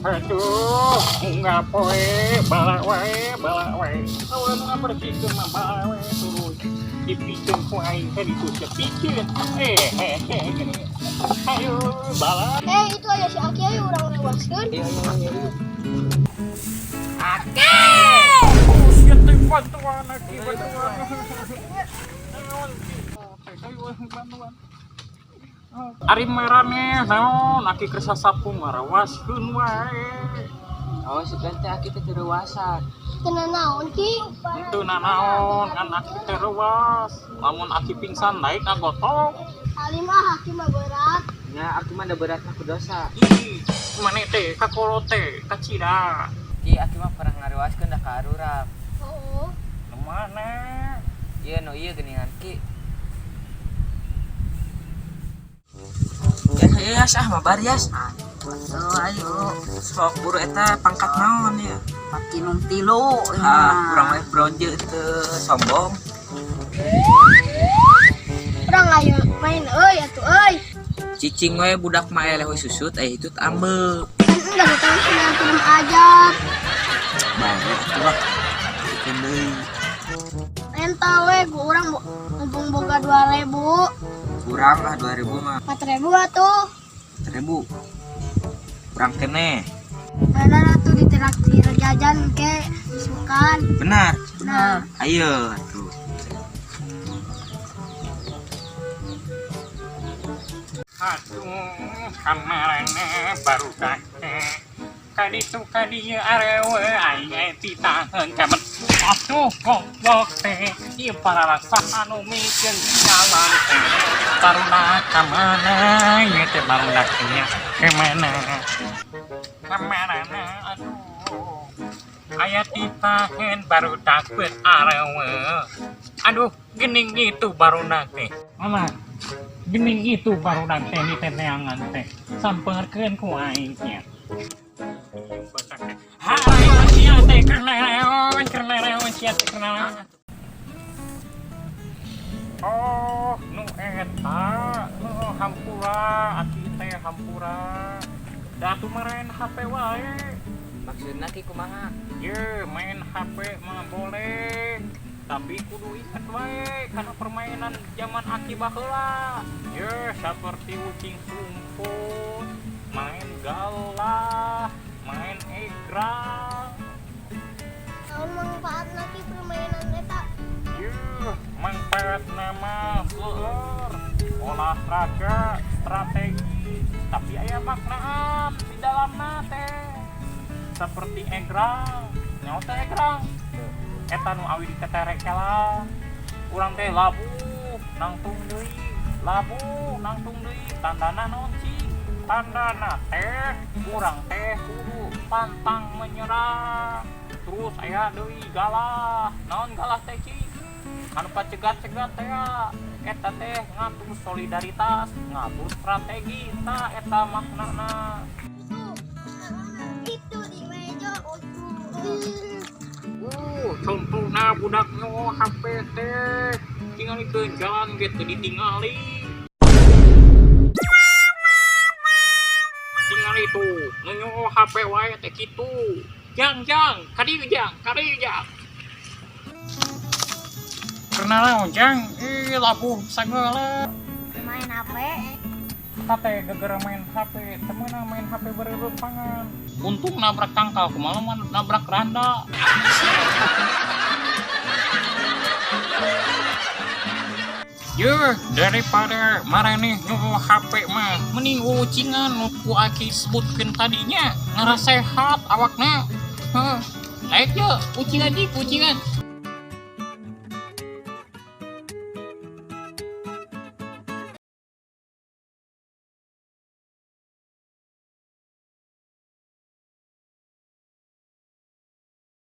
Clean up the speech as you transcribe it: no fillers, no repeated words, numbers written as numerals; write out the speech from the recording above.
Aduh, nggak poe, bala wae. Orang nggak berpikir mah bala wae terus dipikir ku aing teh dipikir. Gini. Ayo, bala. Itu aja si Aki ayo orang lewaskeun. Iya. Ake! Oh, siap teh bantuan Aki, bantuan. Bantuan. Ari marane naon Aki kersa sapu ngarawaskeun wae. Oh sebenarnya teh Aki teh dewasa. Kena naon ki? Itu nanaon kan Aki teh reuwas. Lamun Aki pingsan naik ngagotok. Ali mah Aki mah berat. Ya Aki mah da berat mah ku dosa. Ih, mane teh kakolo teh kacida. Ki Aki mah pernah ngariwaskeun da ka Arurap. Oh. Nu mana? Ieu nu ieu geuningan Ki. Ya sah mah barias. Ayo sok buru eta pangkat naon ya? Pakinum tilu. Kurang we bronje teu sombong. Urang ayo main atuh euy. Cicing we budak mah eleh we susut itu ambeu. Enggak tahu film ajar. Bae atuh. Bikin deui. Enta we gua urang mumpung boga 2000. Kurang lah 2000 mah. 4000 atuh. 1000. Kurang kene. Bener atuh ditraktir jajan ke sukan. Benar. Nah, Ayo atuh. Aduh, kamarana baru kakek. Kaditu kadieu arewe aing titaheun kamen. Aduh, goblok teh. Ieu pararasa anu mikeun jalan teh. Baruna kamana? Ieu teh baruna nya kemana? Kamarana aduh. Aya titaheun baru dapeut arewe. Aduh, geuning gitu baruna teh. Mama, geuning gitu baruna teh di teteangan teh. Sampeurkeun ku aing nya. Hai, manusia teh kernereon sia teh kernereon. Oh, nu eta, nu hampura, Aki teh hampura. Da atuh main HP wae. Maksudna Ki kumaha? Ye, main HP mah boleh. Tapi kudu ingat wae karena permainan zaman Aki baheula. Ye, seperti ucing sumput, main galah, main egrang. naon manfaatna ki permainan eta? Yuh, manfaat nama seueur olahraga strategi tapi aya maknaan di dalamna teh seperti egrang nyaho teh egrang eta nu awi diteterek kela urang teh labu nangtung deui tandana naon cing tandana teh urang teh kudu pantang menyerah terus aya deui galah naon galah teh cing anu pacegat-cegat teh eta teh ngatur solidaritas ngatur strategi tah eta maknana. Itu di meja Contohna budak nyaho HP teh tingalikeun jalan ge teu ditingali. Tingali tuh nu nyaho HP wae teh kitu. Jang, kadieu jang. Karena naon jang? Labuh sagala. main HP. Teh gara-gara main HP, temeuna main HP beureureut pangan. Untung nabrak tangkal, kumaha mah nabrak randa. Yuh, daripada maraneh nyoho HP mah, mending ucingan nu ku Aki sebutkeun tadinya, ngarasehat awakna. Heuh. Ayo, ucingan.